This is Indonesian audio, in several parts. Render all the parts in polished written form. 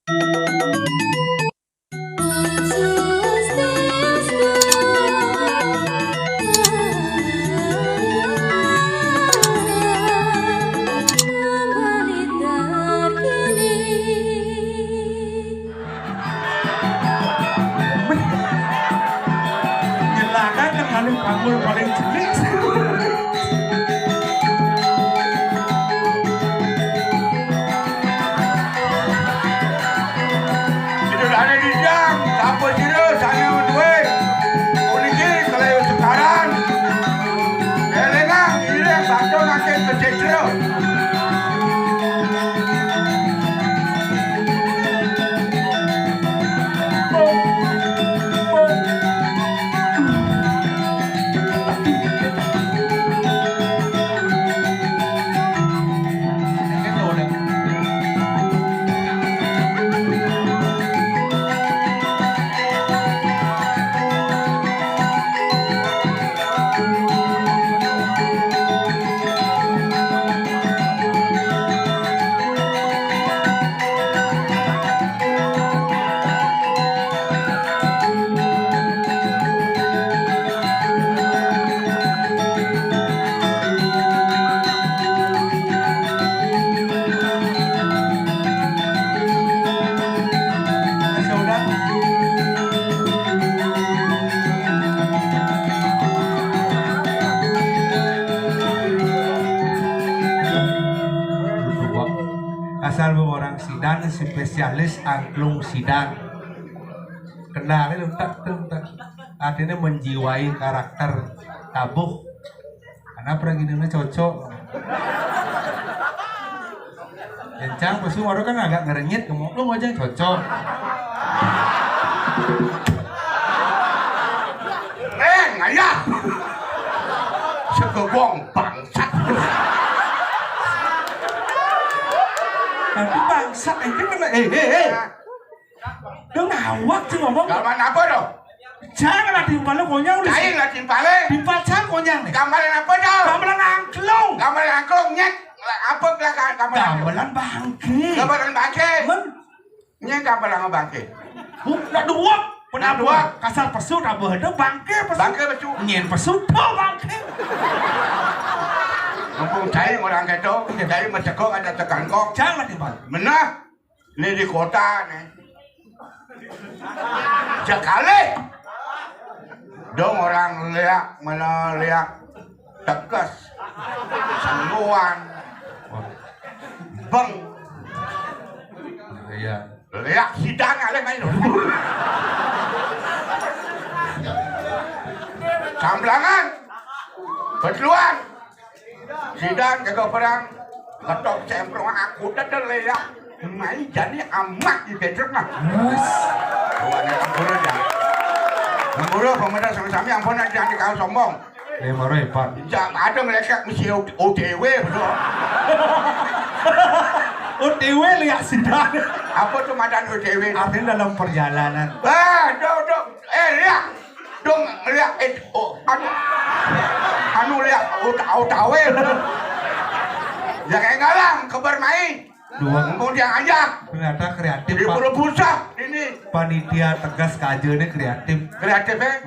Nyelakan yang paling jelek. Itu ada di jam, apa sih sana duwe. Uniki kalau sekarang. Elengang ini satu nanti kecil. Asal orang sidang spesialis angklung sidang kenalnya tak artinya menjiwai karakter tabuh karena perginnya cocok kencang pesu orang kan agak ngerenyit ngomong lu aja cocok ngayah segobong bangsat. Tapi bangsa ini kan Dong awak sih ngomong. Gambar apa dong? Jangan lah timpalnya konyang udah. Jangan lah timpalnya. Timpal jangan konyang nih. Gambaran apa dong? Gambaran angklung. Gambaran angklung nyet. Apa belakang gambaran? Gambaran bangke. Gambaran bangke. Nyet gambaran bangke. Nak dua. Pernah dua. Kasar pesut apa ada bangke pesut. Bangke pesut. Nyen pesut. Oh bangke. Mumpung cai orang gitu, cai mencekok ada tekan kok. Jangan timbal. Menah, ini di kota nih. Sekali, dong orang liak mana liak tegas, sangguan, beng. Iya. Liak sidang ada main. Samblangan, berluan. Sidang jaga perang ketok cemprong aku dah leyak main jadi amat di bedroom lah. Bukannya kampura aja. Kampura pemerintah sama-sama yang pernah jangan dikau sombong. Lima repot. Jangan ada mereka mesti OTW betul. OTW lihat sidang. Apa tuh madan OTW? Artinya dalam perjalanan. Dong. Lihat. Dong lihat anu lihat tawe jangan ngalang kebermain dua kemudian aja ternyata kreatif di pura pusat ini panitia tegas kajiannya kreatif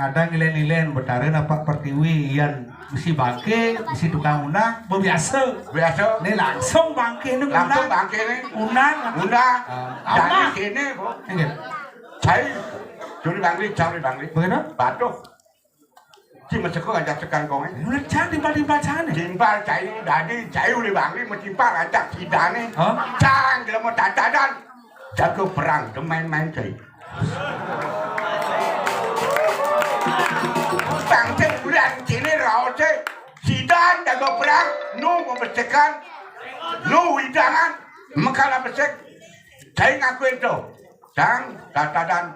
ada nilai-nilai betarin apa pertiwi yang mesti bangke mesti tukang unang biasa ini langsung bangke ini unang dari sini saya curi bangli bagaimana batuh si mencekok ajak tekan kong ini melecak timpal cahane timpal cai dadi cai uli bangli mentimpal ajak sidane cang kalau mau tatadan jago perang main-main cai bangke bulan sini rauce sidan jago perang nu membersihkan nu widangan mekala bersih cai ngaku itu cang tatadan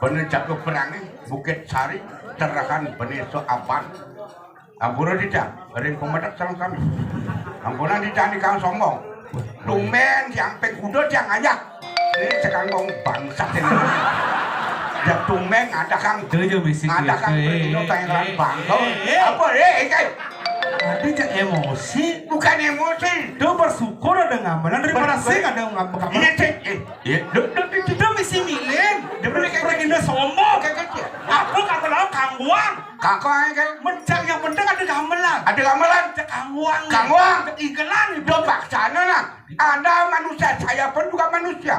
bener jago perang ini Bukit Sari Terakan Beneso Apan Ampura tidak ring pemedak sarang kami Ampura tidak dikang sombong lumen yang pengkudo yang ayak ini sekarang bangsa ini ya tumen ada kang pengkudo pengen bangsa apa kayak Nanti cak emosi bukan emosi dia bersyukur ada ngamalan daripada sih ada ngambek. Iya cek Dia mesti milih. Dia pergi ke sombong kayak gitu. Aku kata lo kangguang. Kangguang kan? Mencari yang penting ada gamelan. Ada gamelan? Kangguang. Kangguang? Igelan. Coba sana lah. Anda manusia, saya pun juga manusia.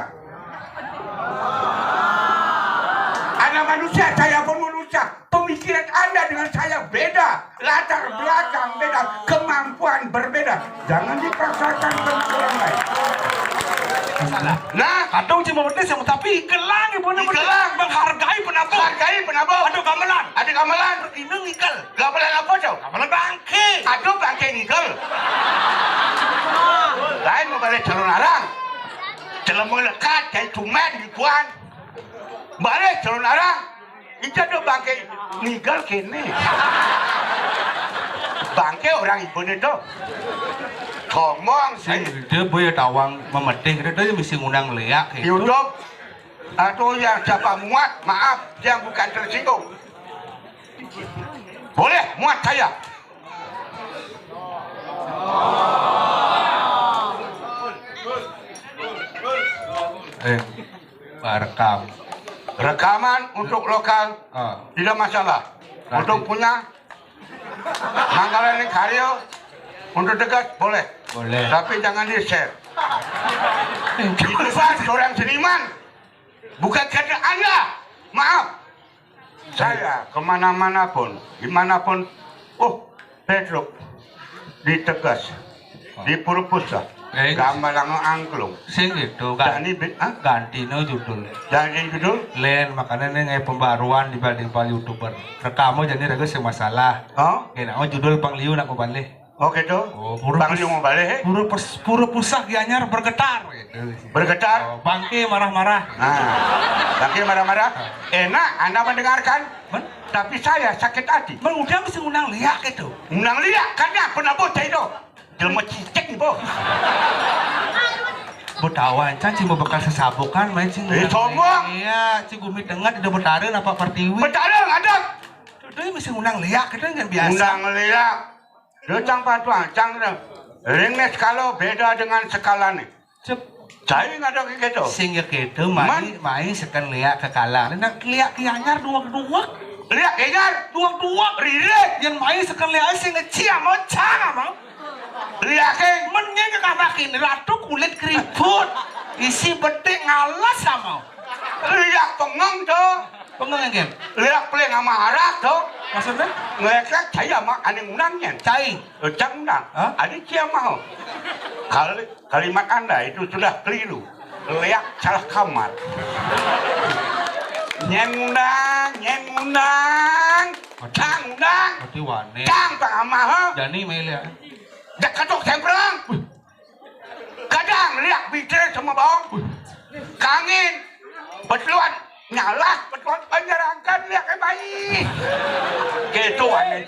Anda manusia, saya pun manusia. Pemikiran Anda dengan saya beda. Latar belakang beda. Kemampuan berbeda. Jangan dipaksakan ke orang lain. Nah, kadang cuma berdua sama tapi ikelang ibu Ikelang menghargai penabung. Hargai penabung. Aduh gamelan. Ada gamelan. Ini ikel. Gamelan apa cok? Gamelan bangke. Aduh bangke nikel. Lain mau balik calon arang. Calon melekat kayak cuman gituan. Balik calon arang. Itu ada bangke nikel kini. Bangke orang ibu itu. Ngomong sih dia boleh tawang memedih dia mesti ngundang leak gitu. YouTube atau yang siapa muat maaf yang bukan tersinggung boleh muat saya rekaman untuk lokal tidak masalah. Untuk punya Manggalan karya untuk dekat boleh. Tapi jangan di share. Itu kan seorang seniman, bukan kata Anda. Maaf, saya kemana-mana pun, dimanapun, Petruk di Tegas, di Purwokerto, Gambalang Angklung. Sing itu kan ganti no judul. Ganti judul? Lain makanya ini pembaruan dibanding para YouTuber. Rekamu jadi ragu sih masalah. Kena judul pangliu nak balik. Oke tuh. Pangliu mau balik. Pura pusat gianyar bergetar. Bergetar? Bangke marah-marah. Bangke marah-marah. Enak Anda mendengarkan. Tapi saya sakit hati. Udah mesti ngundang liak itu. Ngundang liak karena pernah bocah itu. Jelma cicek nih, Bo. Betawan, can cuma bakal sesabukan main sing. Sombong. Iya, cigumi dengar tidak betareun apa partiwi. Betareun ada. Itu mesti ngundang liak itu kan biasa. Ngundang liak. Dia cang patuan, cang ringnya skala beda dengan skala nih. Saya nggak ada kayak gitu. Sing ya gitu, main sekan liak ke kalah. Nak liak kianyar dua. Liak kianyar dua. Ririk. Yang main sekan liak sing ngeciam mau cang mau. Liake mennya kekabakin ratu kulit keriput isi betik ngalas sama liak pengeng tuh pengeng kan liak peling sama harak tuh maksudnya mereka saya mah aneh undangnya cai cang undang adik siapa mau kalimat Anda itu sudah keliru liak salah kamar nyeng undang cang tak amah jadi melihat dah katok semprang kadang liak bicara sama bawang kangin betulan nyala betulan penjarangkan liak bayi gitu aneh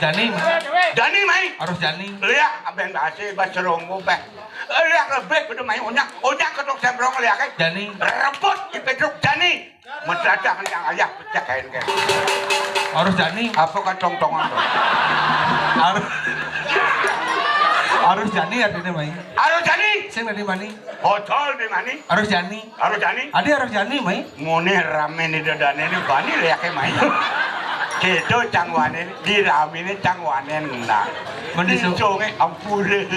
jani mai harus jani liak abang basi baseronggo beh liak lebih kudu mai onyak katok semprang liak jani rebut ipeduk jani mendadak yang ayah pecah kain harus jani apa kacong-tongan harus jani artinya mai harus jani sing dari mana hotel di mana harus jani adi harus jani mai ngone rame ni dadane ni bani lek mai kedo cangwane di rame ni cangwane ndak mendisonge ampure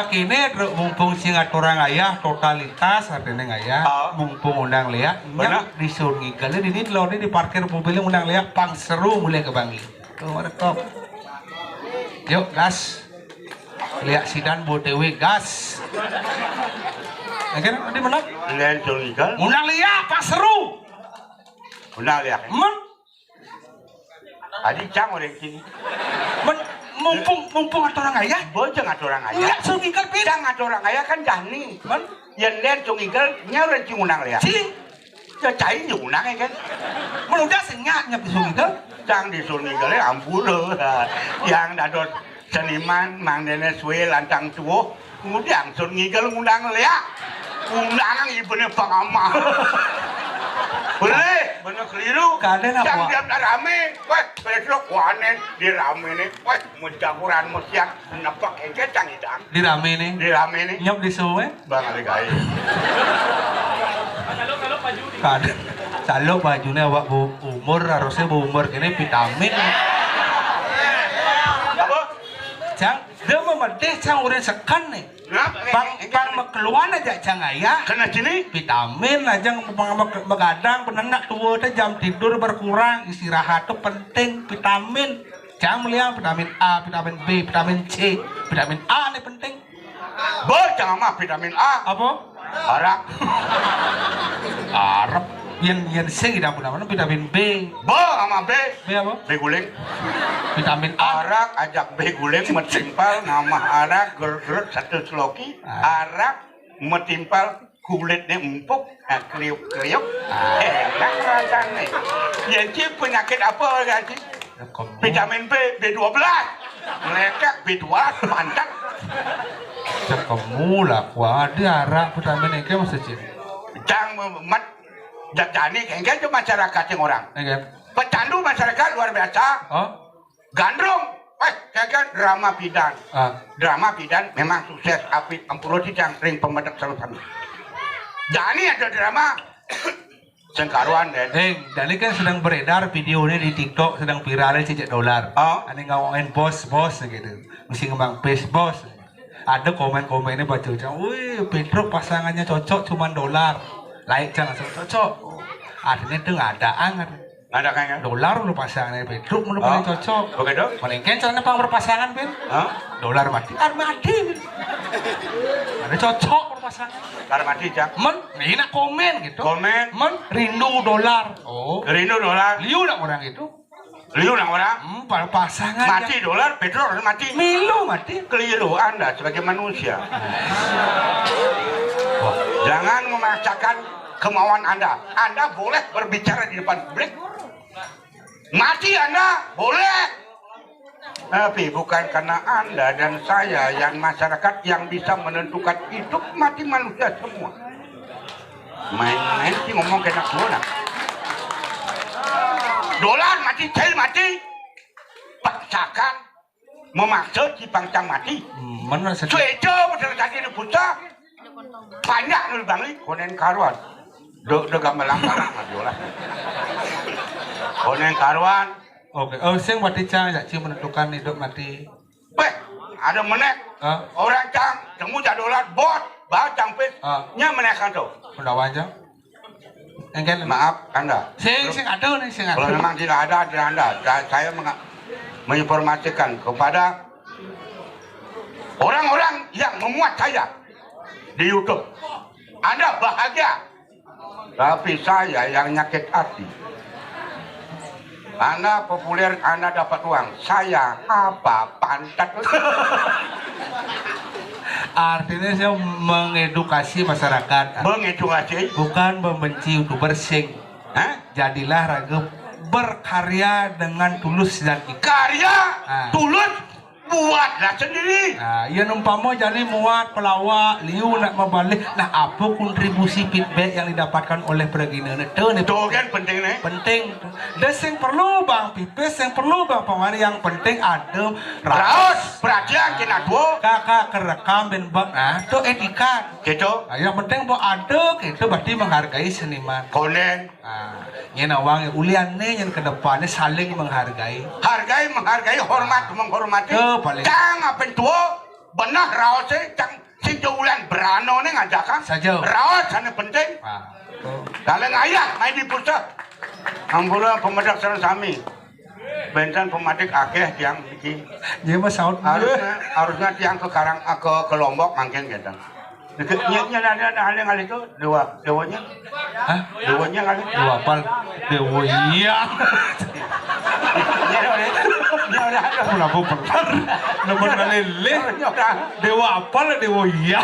kini mumpung sing aturang ayah totalitas artinya ayah mumpung undang liak nyak disurgi kali ini lo di parkir mobil undang liak pang seru mulai ke bangi tuh merekop yuk gas lihat sidan botewe gas akhirnya di mana lihat jongikal undang liak pas seru undang liak adi cang orang kini mumpung aturang ayah bojeng aturang ayah lihat jongikal cang aturang ayah kan jani yang lihat jongikal nyari cing undang liak ciling ya cai undang kan menudah senyak nyap di jongikal cang di jongikal ampun yang dadot seniman mangdene suwe lantang tuwo ngundang sun ngigel ngundang liak undang ibune pangama Boleh, bener keliru. Kaden apa? Jang diam rame. Wah, besok wanen di rame nih. Wah, mencakuran musiak nepak engke cang idang. Di rame nih. Di rame nih. Nyop di suwe. Bang Ali Gai. Kaden. Calo bajunya awak umur harusnya umur kini vitamin. Apa? Cang, dia memedih cang udah sekan nih. Bang keluar aja cang ayah. Kena sini. Vitamin aja begadang penenak tua teh jam tidur berkurang, istirahat tuh penting. Vitamin cang melihat vitamin A, vitamin B, vitamin C, vitamin A ini penting. Jangan mah vitamin A. Apa? Arak. Arab yang C tidak pernah vitamin B. Sama B. B apa? B guling. Vitamin A. Arak ajak B guling metimpal nama arak gerut satu seloki. Arak metimpal kulitnya empuk, kriuk-kriuk. Enak rasanya. Yang penyakit apa lagi? Vitamin B, B12. Mereka B12 mantap. Kamu lah, wah ada arak vitamin E masih ciri. Jangan mat jani kayaknya itu masyarakat yang orang. Pecandu masyarakat luar biasa. Oh? Gandrung. Kayak drama bidan. Drama bidan memang sukses apit ampun yang sering pemedak selalu. Jani ada drama Sengkaruan dan Dani kan sedang beredar videonya di TikTok sedang viralnya $1. Ada ngomongin bos gitu. Mesti ngembang face bos. Ada komen-komennya baca wih Pedro pasangannya cocok cuman $. Like jangan cocok. Artinya itu nggak ada angin. Ada kayaknya $, lu pasangannya Pedro menurut paling cocok. Begitu? Paling kencang pang berpasangan Ben. $. Mati. Mati. Ada cocok berpasangan. Mati cak. Ini nak komen gitu. Komen. Rindu $. Oh. Rindu $. Liu nak orang itu. Liu nak orang. Pasangan. Mati $. Pedro harus mati. Milu mati. Keliru Anda sebagai manusia. Jangan memaksakan kemauan Anda. Anda boleh berbicara di depan publik. Mati Anda boleh. Tapi bukan karena Anda dan saya yang masyarakat yang bisa menentukan hidup mati manusia semua. Main-main sih ngomong kena guna. $, mati, cel mati. Paksakan memaksa si pangcang mati. Mana saja. Cueco betul tadi di pusat. Banyak nih bang, konen karuan. Udah gamelang lah. Konen karuan. Oke, sing mati cang ya menentukan hidup mati. Weh, ada menek. Orang cang, temu $1 bot, bah cang pes. Nya menekan tuh. Pendawan cang. Engkel. Maaf Anda. Sing ada nih, sing ada. Kalau memang tidak ada di Anda, saya menginformasikan kepada orang-orang yang memuat saya di YouTube. Anda bahagia, tapi saya yang nyakit hati. Anda populer, Anda dapat uang. Saya apa? Pantat. Artinya saya mengedukasi masyarakat. Mengedukasi? Bukan membenci YouTuber sing. Jadilah raga berkarya dengan tulus dan ikhlas. Karya tulus buatlah sendiri. Ya numpama jadi muat pelawak liu nak membalik. Nah apa kontribusi feedback yang didapatkan oleh pergina itu nih? Itu kan penting nih. Penting. Dan yang perlu bang Pipes, yang perlu bang Pamari, yang penting ada raos perhatian kena dua. Kakak kerekam ben bang. Itu etika. Gitu. Yang penting bahwa ada itu berarti menghargai seniman. Konen. Yang awang ulian nih yang kedepannya saling menghargai. Menghargai, hormat, menghormati. Cang apa tua benar raosnya cang si jualan berano nih ngajakan saja raos sana penting. Kalian ayah main di pusat ambula pemedak sareng sami bentan pemadik akeh tiang iki ya mas harusnya tiang ke Karang ke Lombok mangken gitu. Nya ada hal yang kali itu dewanya kali dewa apal dewa iya Prabu Pertar nomor lele dewa apal dewa iya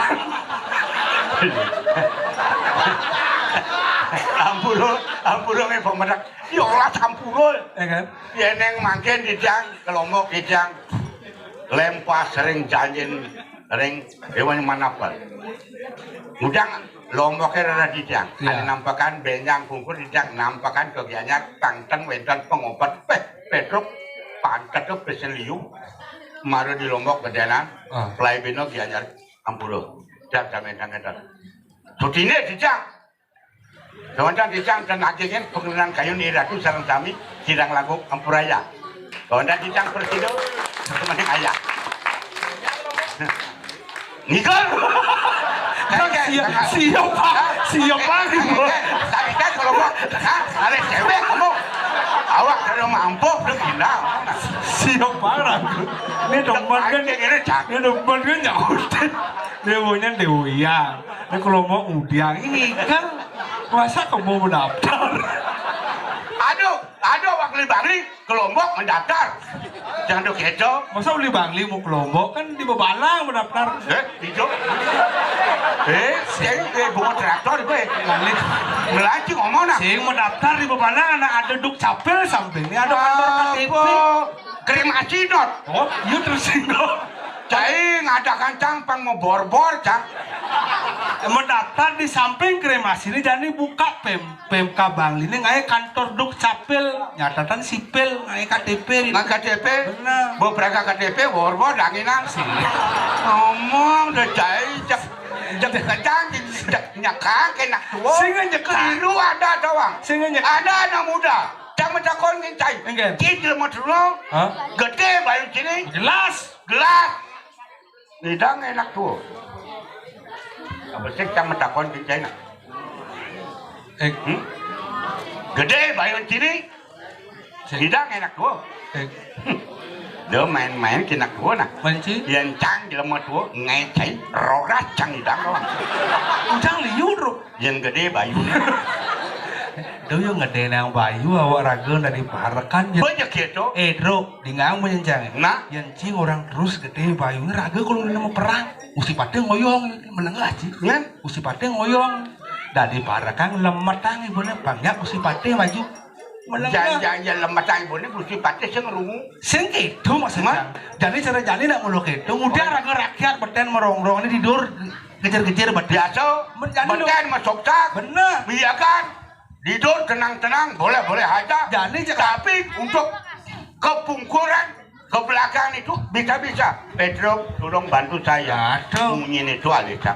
ampuro nge pemedak ya olah campuro kan ya neng mangken di tiang ke Lombok di tiang lempas sering janjin ring dewanya manapal udang Lomboknya rada dijang. Ada nampakan benjang bungkus dijang, nampakan kegiannya tangtang wentan pengobat. Petruk pantat tuh pesen liu. Maru di Lombok gedenan. Play bino gianyar ampulo. Jak jamentang edan. Sutine dijang. Kawan dijang dan akhirnya pengenalan kayu ni ratu sarang kami sidang lagu ampuraya. Kawan dijang persido teman ayah. Nikah. Siapa ibu? Tadi kan kalau mau, ada cewek kamu, awak kalau mampu udah pindah. Siapa ragu? Ini teman kan nyautin. Dia punya Dewiyang. Ini kalau mau udiang ini kan masa kamu mendaftar? Aduh, wakil Bangli Kelompok mendaftar. Jangan tuh keco. Masa uli Bangli mau Kelompok kan di Bebalang mendaftar. Hijau. Saya bawa traktor gue. Bangli Melanci ngomong nak. Saya mau daftar di Bebalang ada duk capil samping ini ada kantor KTP. Kremasi not. Oh, iya tersinggung. Saya ngadakan cangpang mau bor-bor cang. Mendaftar di samping kremasi ini jadi buka PMK Bangli ini ngai kantor duk capil nyatatan sipil ngai KTP. Ngai KTP. Benar. Beberapa KTP bor-bor danginan sih. Ngomong udah saya jek kacang nyakang kena tua. Singa nyekang. Dulu ada doang. Singa nyekang. Ada anak muda. Jangan takon ngincai. Kita mau dulu. Gede bayu sini. Gelas. Hidang enak tuh. Apa sih jangan takon ngincai nak. Gede bayu sini. Hidang enak tuh. Dia main-main kena tuh nak. Benci. Yang cang dia mau tuh ngecai rorat cang hidang doang. Cang liur. Yang gede bayu. Itu yang gede nang bayu awak ragu dari parakan. Banyak gitu. Bro, di ngang menyenjang. Nah, yang cing orang terus gede bayu ragu kalau mau perang. Usi pate ngoyong menengah cing. Kan? Usi pate ngoyong. Dari parakan lemah tangi bener banyak usi pate maju. Jangan lemah tangi bener usi pate sengerungu. Sing itu maksudnya. Jadi cara jali nak muluk itu. Udah ragu rakyat beten merongrong ini tidur kejar-kejar biasa. Beten masuk tak. Bener. Iya kan? Tidur tenang-tenang boleh aja. Tapi untuk kepungkuran ke belakang itu bisa. Pedro tolong bantu saya. Mungkin itu Alisa.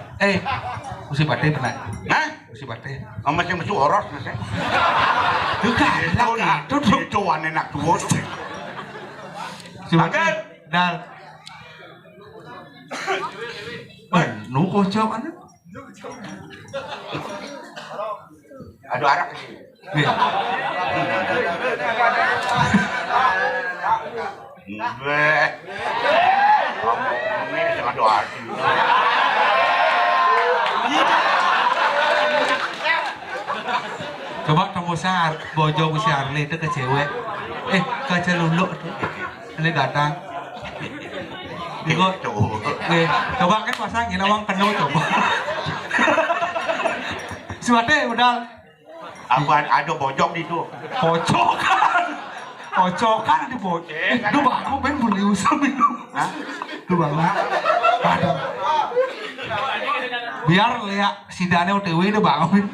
Usi pate pernah. Hah? Usi pate. Masih oros masih. Itu wane nak tuh. Si pate. Dal. Nu kocok anu. Aduh arak ini. Ini sangat doa. Coba kamu sar bojo si Arli itu ke cewek. Ke celuluk tuh. Ini datang. Coba kan pasangin awang penuh coba. Si Mate udah. Apa ada bojok di itu? Pocokan di bojok. Lu baku pengen beli usaha minum. Lu baku. Ada. Biar lihat si Dane OTW itu bangun.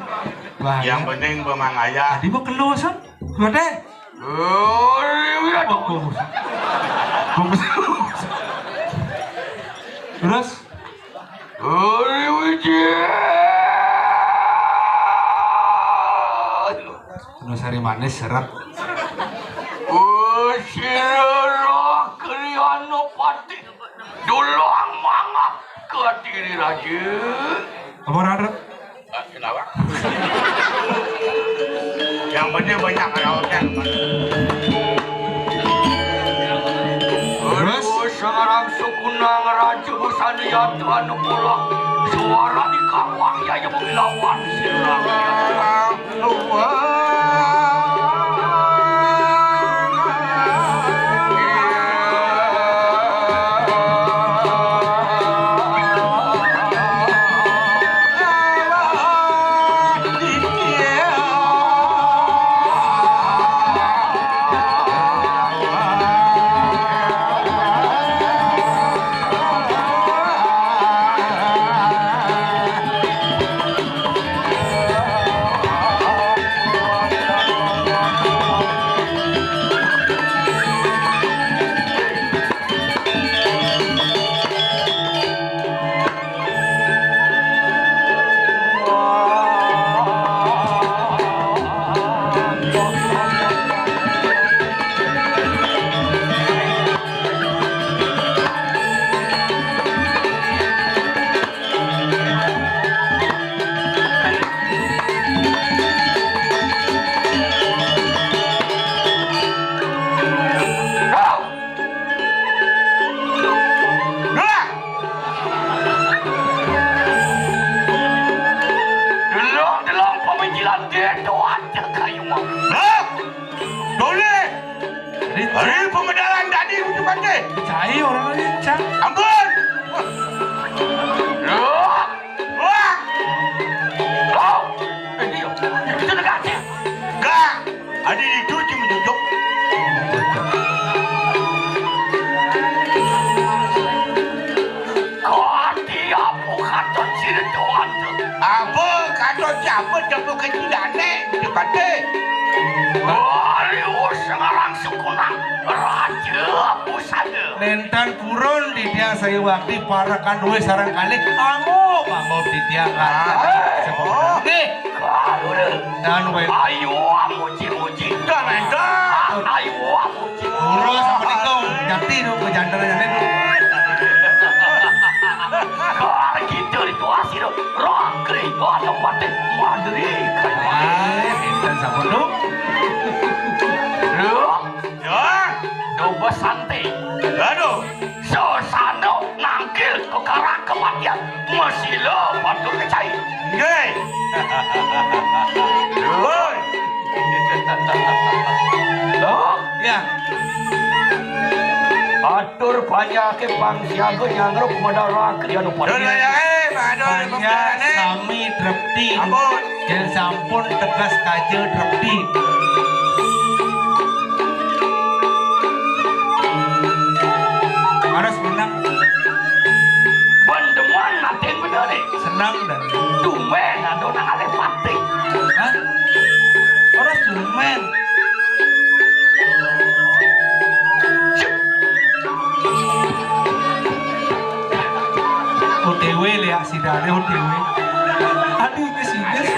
Yang penting memang ayah. Tadi mau keluasan. Mate. Terus. Terus hari manis seret. Sirah kriano pati dulang mangap ke diri raja. Apa ada? Kenapa? Yang penting banyak orang. Terus sekarang sukunang raja busania Tuhan pulang suara di kawang ya yang melawan sirah. Gitu aja kayu mah. Nah, boleh. Hari pemedalan tadi untuk pantai. Cai orang lain cang. Ampun. Wah. Oh, ini yo. Itu dekatnya. Gak. Ada dicuci mencucuk. Kau tiap bukan tercitu aja. Apa kata siapa jemput ke Cidane di pantai? Aduh, sekarang sukunang raja pusada. Lentan purun di dia saya waktu para kanduwe sarang kali kamu mau di dia Oh. Kalau deh. dan we Ayo muji-muji. Dah mendah. Ayo muji. puro sama nikau jati dong ke jantan jantan itu Kalau gitu itu hasil roh kerja atau paten madri kayak lentan sama dong Ya. coba santai. Aduh. Sosano nangkil ke karang kematian masih lo patut kecai. Nggih. Woi. Lo ya atur banyak ke pangsiaga nyangrup modal krian Dulu ya aduh banyak sami drepti Ampun. jangan sampun tegas kaje drepti harus menang bandeman natin bener nih. senang dan Tumen ado nang ale pati. hah orang sumen OTW lihat si Dane OTW aduh ke si guys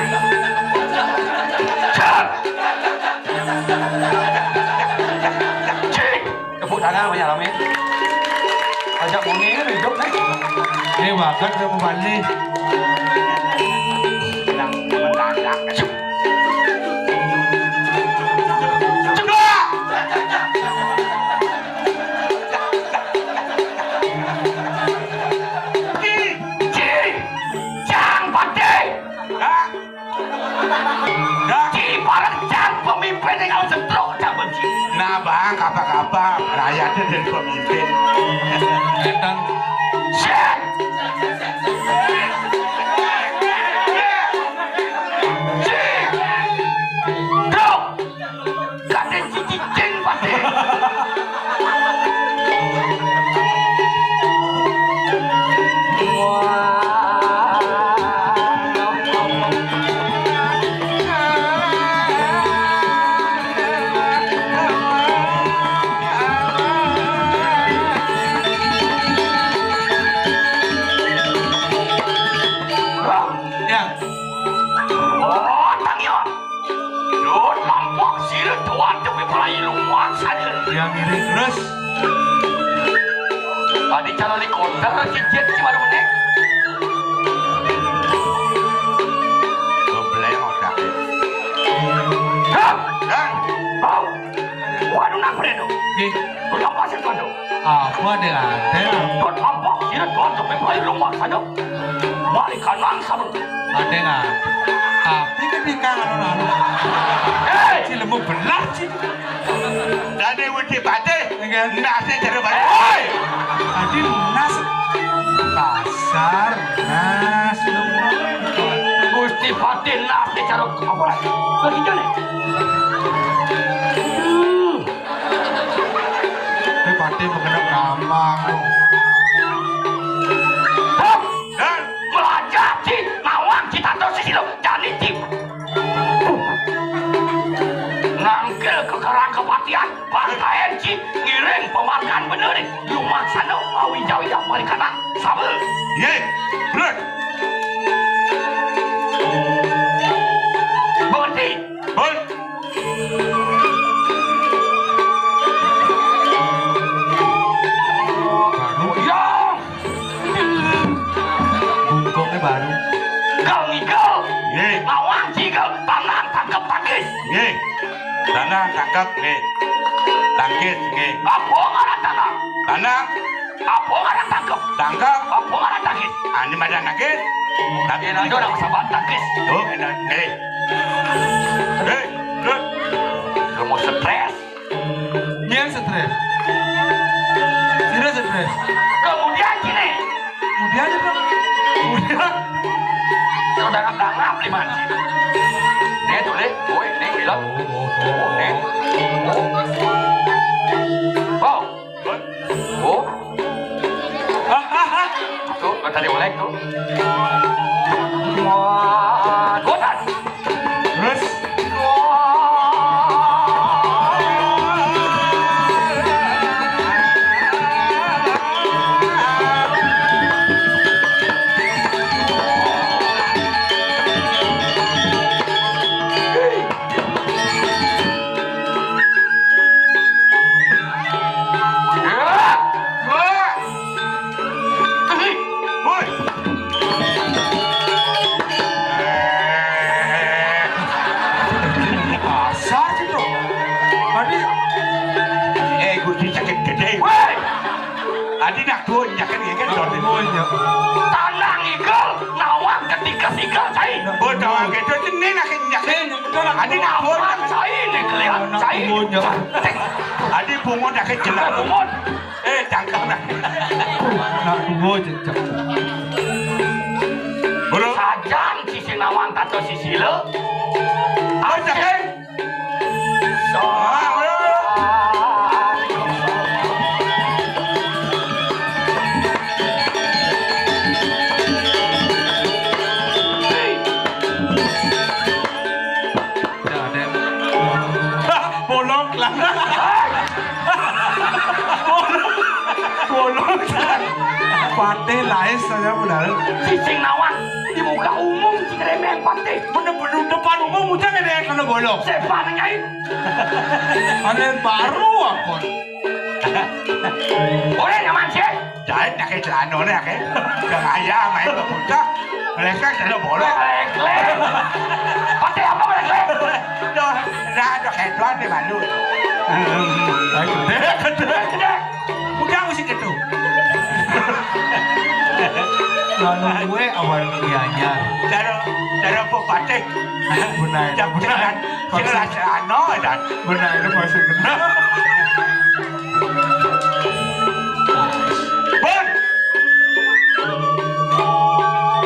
Cik, tepuk tangan banyak rame. Ajak moni ni hidup nih. wakat udah mau balik Mendadak. Cik, jang pati. Cik bareng jang pemimpin yang setruk tak benci. Nah bang, apa-apa rakyatnya dari pemimpin. datang Cik. Cik. Truk. Kaden cici cing pati. ya Oh, tangyo. Dut lampok silut tuan demi pelai luar saja. yang ini terus Tadi calon di kota cicit si baru nek. Kebleng otak. Hah? Dan Bau. Waduh nak predo. di Udah pasir tuan tu. apa deh ada Dut lampok silut tuan demi pelai luar saja. Balik kanan sama. ada nggak tapi kan di kangen lalu Hei. si lembu belah sih dari wujud pate, Enggak. nasi jadi balik. Hei. tadi nas kasar nas Gusti Fatin nas di cara apa lagi? Lagi jane. tapi pati mengenai kamang Hah? Dan Melajati nawang kita terus sisi lo jadi tim. Nangkil ke kerang kepatian pantai enci ngiring pemakan bener nih. Lumak sana awi jawi yang balik kanan sabar. ye, bener. Berhenti. Bol. baru Yang bungkungnya baru kau ngigel. Ye, Nawang cigel tangan tangkap tangkis. ye. Tanah tangkap, ye. Tangkis, ye. Apa ngaran tanah? Tanah Apa ngarang tangkep? Tangkap. Apa ngarang takis? Ini macam nakit. Tapi nanti orang sahabat takis. Tuh, enak. Good. Kamu stres. Yang stres. Tidak stres. Kemudian gini. Kemudian itu. Kemudian. Sudah ngap liman. Nih tuh deh. Woi, nih bilang. Nih. Oh. Oh. Tuh, tadi boleh tuh. Gotan. Terus. Adi nak tuanya kan ya kan dor tuanya. Tanang ikel nawang ketika ikel cai. Oh nawang itu ini nak nyakin. Adi nak tuanya cai ini kelihatan cai. Adi bungon nak jelas. Bungon. Cangkang nak. Nak tunggu cecak. Bro. Sajam sisi nawang tato sisi le. Oh nyakin. So. Patih lain saja benar. Cicing nawang di muka umum si remeng patih. Bener-bener depan umum udah ada kalau bolong. Sepan nyai. Ada baru apa? Boleh nyaman sih. Jangan nak celana nak jangan ayam main berputar. Mereka kalau boleh. Lek. Patih apa lek? Dah, dah ketuan di malu. Gede. Udah mesti gitu. Lalu gue awal kianya. Cara pepatik. Benar. Jangan celana dan. Benar itu masih kena. Bon.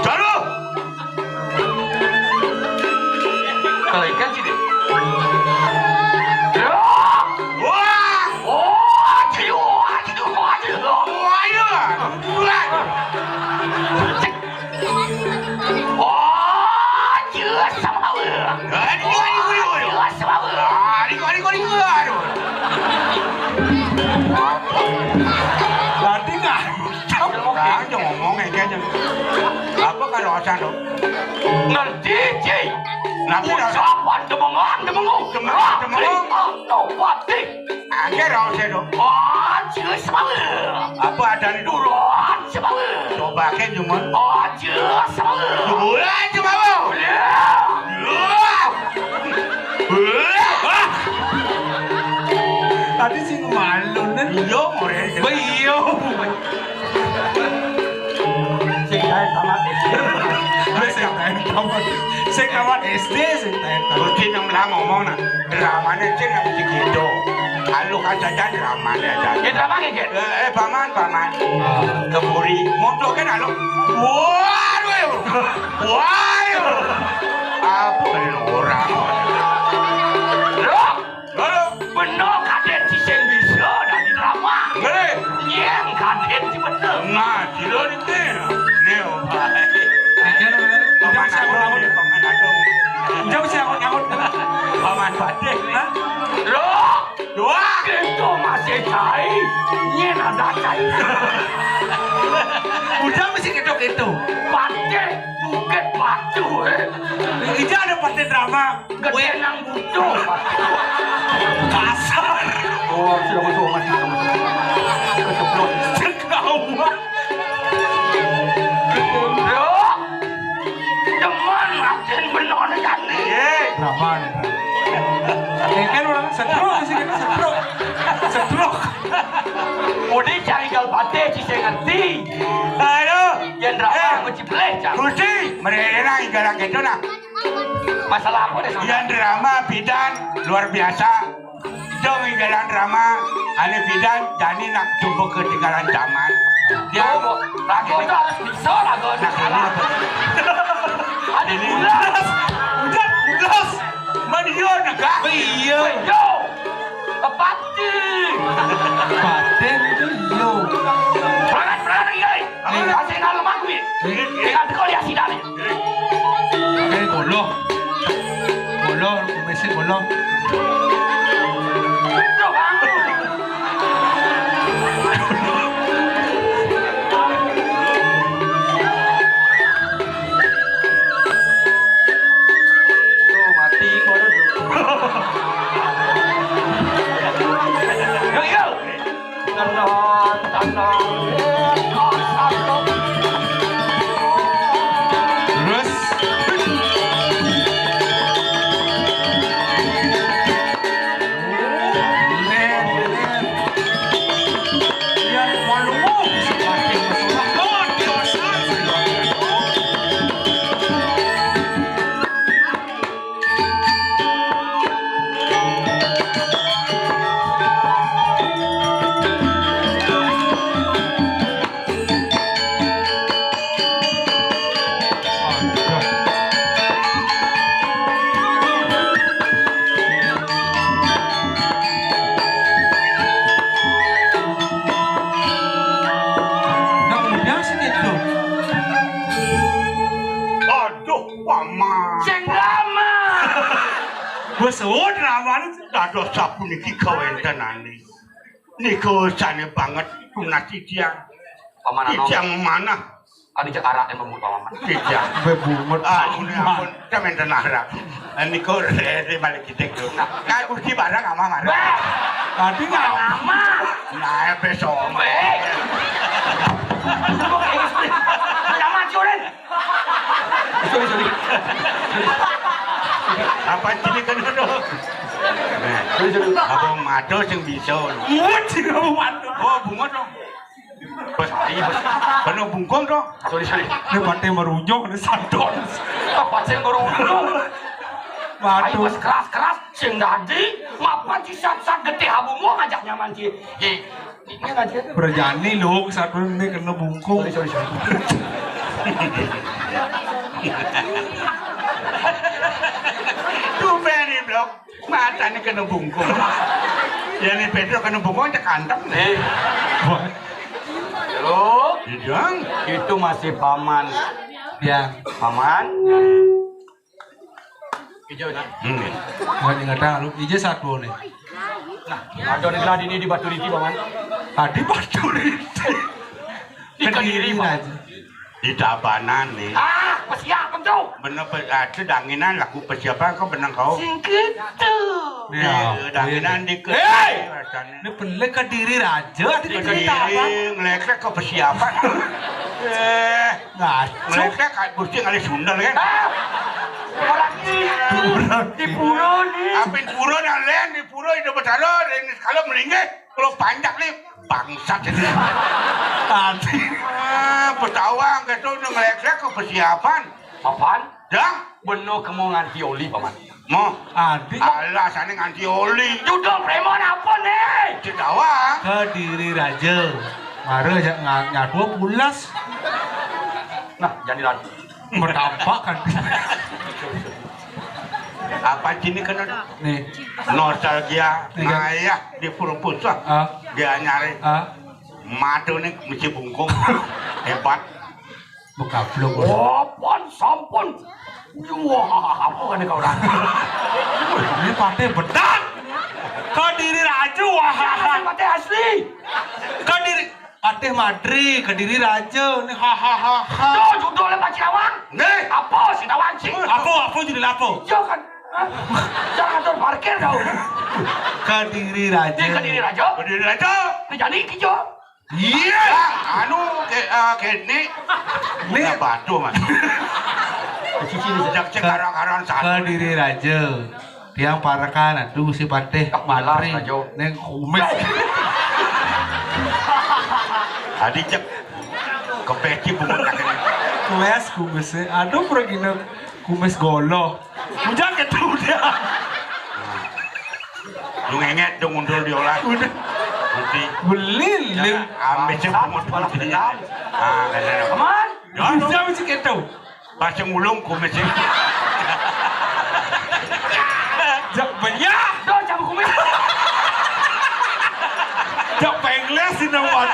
Jalu. Kalau ikan sih deh. Nanti nggak? Jangan ngomong kayaknya. Apa kalau asal dong? Ngerti sih. Nanti Ucapan demengung. Topati. Angger asal dong. Jelas banget. Apa ada di dulu? Jelas banget. Coba ke cuma. Jelas banget. Boleh cuma mau. Tadi sih malu nih. Iyo more. Iyo. Sing tamat SD. Sing tamat SD sing tamat. Mungkin yang lama ngomong nak dramanya cing apa gitu. Kalau kan saja dramanya aja. Drama ke? Paman. Keburi. Motor kan alo. Waduh. Apa yang orang? Halo. Benar kadet si sing bisa dari drama. Ngere. Nyeng kadet si bener. Nah, silo ni ke. Neo. Udah bisa ngomong. Paman agung. Udah bisa ngomong. Paman Padeh. Loh. Dua. Itu masih cai. Nyen ada cai. Udah mesti gitu. Pate buket batu. Ija ada partai drama. Gede nang butuh. Kasar. Oh, sudah masuk mati kamu. Keceplos. Cekawat. Loh. Teman Raden benar kan nih. Drama. kan orang setruk sih kan setruk Udi cari galbate ci saya ngerti. Aduh. Yang drama mencipleh cang. Gusti, mereka igarang gitu nah. Masalah apa deh? Yang drama bidan luar biasa. Dong igarang drama, ane bidan jadi nak coba ketinggalan zaman. Ya, lagu itu harus bisa lagu. Nah, salah. Ada bulas. Udah. Madio negak. iya Yo, kepati. paten itu yo Perangan guys. Kasih nama lemak gue. Tinggal tekol ya sidang. kayak golong mesin golong Tuh bang. Tuh mati kau duduk. Yo. Tenang. terus yang malu seperti masalah biasa Aduh, paman. Sing lama. Besut rawan dados sapu niki kawentenane. Niku jane banget tunasi tiang. Paman Tiang mana? Ada cek arak yang membuat paman. Tiang. bebungut Ampun, cemen tenahrak. Niku rere balik kita tuh. Nah, kursi barang ama marah. Beh, tadi nggak lama. Nah, besok. Beh. Jangan curen. Sorry. Apa sini kan dulu? Abang mado sing bisa. muat sih kamu madu Oh, bunga dong. Penuh bungkong dong. Sorry. ini paten merujung ini sandon Apa sih ngurung-ngurung? Ayo waduh pas keras sing dadi mapan ci sat-sat getih habumu ngajak nyaman ci. Ini ngajak. berjani loh satu ini kena bungkung Sorry. Tuh beri blok. Mata ni kena bungkong. Ya ni Pedro kena bungkong cek kantem. Wah, Halo, Hidang. itu masih paman. ya Paman. Hijau nah. nggak tahu lu ije satu nih Ada negara ini di Batu Riti paman. tadi batu Di Kediri paman. aja Di Tabanan nih. Ah, persiapan tuh. Bener danginan laku persiapan kau benang kau. Sing gitu. Danginan di ke. ini pelek ke diri raja di Kediri ngelekek kau persiapan. ngaco Ngelekek kayak kursi kali sundal kan. Orang ini di puro nih. Apin puro dan lain di puro itu bertaro ini kalau meninggal kalau panjang nih bangsat ini. tadi Petawang gitu ngelekek kau persiapan. Papan, Dah, bener kamu nganti oli paman. mau. adik Alasannya nganti oli. Judul premon apa nih? Cedawang. ke diri raja mare aja nyatu pulas Nah, jangan dilanjut. berdampak kan Apa sini kena nih nostalgia Iya. ayah di Purwokerto dia nyari madu nih mesti bungkung hebat buka blog Wapon, sampun. Wah, apa kan kau dah? ini partai bedak ke diri raja wah Mati asli. ke diri Ateh Madri ke diri raja ini hahaha Tuh judulnya Pak Cawang. nih Apa sih tawang sih? apa judul apa Jangan. Jangan atur parkir kau. ke diri raja Ini Kediri Raja. berdiri aja Ini jadi kijo. iya anu kayak ini Nih. batu mas Cici ini sejak sekarang ke satu diri raja tiang parakan aduh si pateh Malas matri aja. neng kumis Tadi cek kepeci bumut kakek. kumisnya aduh pergi kumis golo ujang itu udah Lu ngenget dong undul diolah. udah Nanti beli lim ambil cek bumut Malah putih. benar. Ah, ada. Paman. bisa mesti kita Pas ngulung kumisnya. jak banyak Do cabut kumis. jak pengles di nama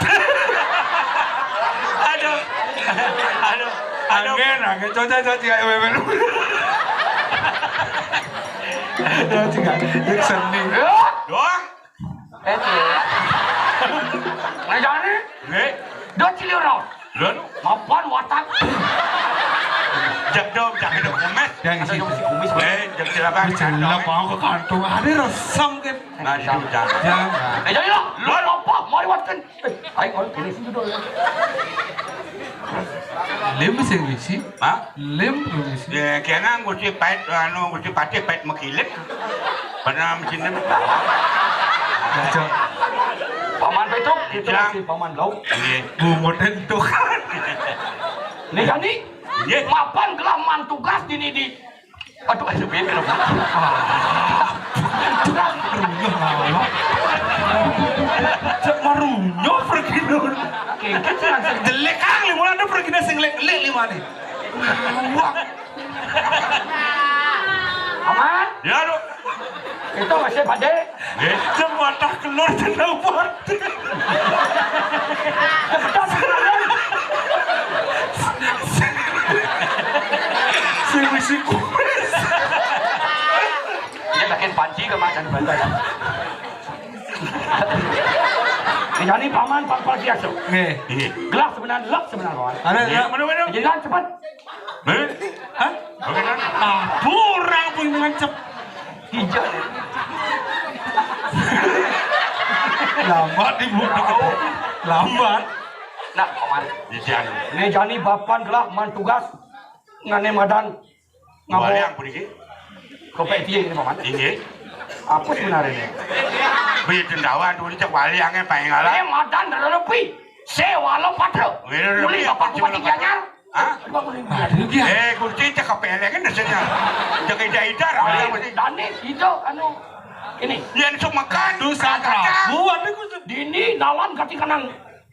Aduh. Aduh. angin coba ya wewen ya juga yang seni Doang. Nah jadi, Nggih. do cilir raw. Lun. Mapan watak. Jak dong, jak ada kumis. yang isi Kumis. Jak silakan. jelas mau ke kantung ada resam kan Nah, itu jangan. jangan Nah jadi lo apa? Mari watkan. Ayo kalau kini sini do. lem bisa ngisi Hah? lem ngisi Ya, kena nguci pait, nguci pati pait mekilit. Pernah mesin ini. baca Paman Petruk, itu Silang. masih paman Lau. Iya. bumut itu Nih jadi, Iya. mapan gelaman tugas di. Aduh, ayo biar kalau. runyuh lama cek marunyuh pergi dulu Kengket sih langsung. jelek kali mulai ada pergi nasi ngelek lima nih wah Paman, Ya, lu. itu masih pade. Nggih. Sematah keluar jenang pati Cepetan sekarang. si misi kumis Dia bikin panci ke macan bantai. Nih jadi paman pangpal biasa. nih Iya. Gelas sebenarnya, lep sebenarnya kawan. ada Iya, ya mana-mana. Jadi kan cepat. Hah? hah Bagaimana? ah kurang pun dengan cep Hijau. lambat ibu lambat Nah, paman. Di sana. Nih jadi bapan gelas man tugas ngane madan Wali ngabo yang pergi. kepetie ini paman. Iya. Apa sebenarnya ini? Bi tendawan dulu cek wali yang pengen ngalah. Ini madan dari lebih. Sewa lo patro. Beli bapak bupati Gianyar. Hah? aduh dia Kursi cek kepelengan dasarnya. Cek ida-ida rakyat mesti. Dani itu anu ini Yang sok makan. dosa prabu ada ku dini dalan kati kanang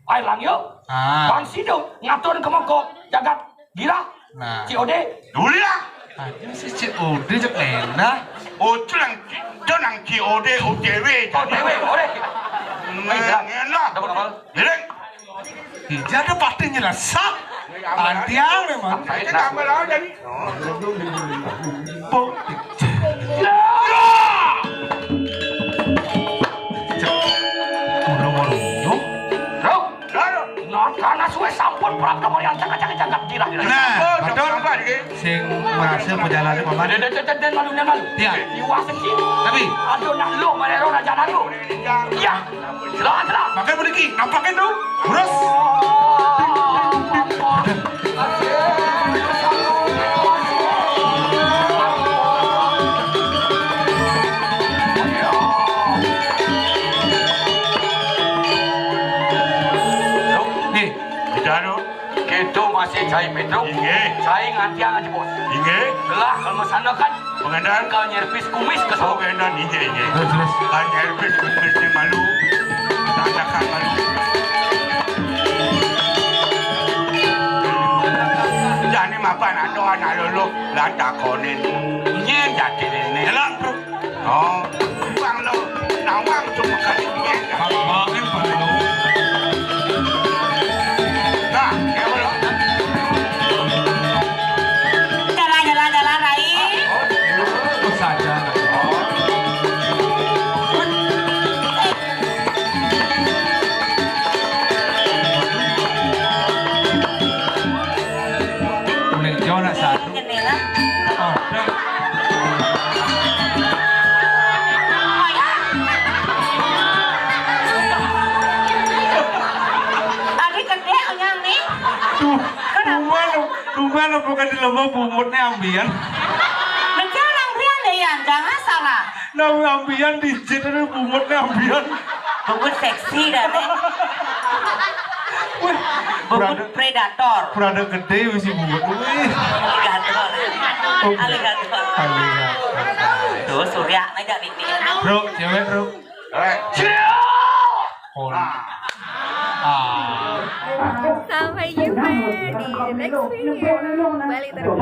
air lang yuk. ah Bang sido ngatur kemoko jagat gira. nah COD. Dulu lah. aja si cik udah cek enak Oh, itu nang COD, OTW. OTW, ore. Enak. Jelek. hijau ada pasti nyelesak antiang memang Saya tambah lawan jadi. po udah marunyuh Bro, Lalu. nah karena suwe sampun prapta mau yang jagat gira. nah Oh, betul jangan lupa lagi. sing merasa perjalanan paman Den malu den malu. Iya. Iwasen sih. tapi Aduh nak lu manero na jalan lu. Iya. Selamat. makanya berdiki nampakin dong terus nih Jalu. Itu masih cai Pedro. Iya. Cai ngantiang aja bos. Inge. Gelah kalau sana kan Pengendal. kalau nyerpis kumis ke Oh, sok. pengendal inge. terus Kan Elvis mesti malu. Tandakan malu. Jani mapan ando anak lulu lan takonin. Nyen jadi ini. Elang bro. Oh, bang lo. Nawang cuma kali nyen. makin perlu Nah, ya bro. Jalan-jalan Rai. saja kuning hijau nak satu Jendela. ada Oh ya. Tadi gede onyang nih. tuh tumben bukan di lembah bumutnya ambian Mencari orang dia deh yang jangan salah. Nama ambian digit ada bungut ambian. Bungut seksi dah neng. Bungut predator. Berada gede mesti bungut. Wih. Alligator. Alligator. Tuh surya aja di sini. Bro, cewek bro. Oh. Sampai jumpa di next video. Balik terus.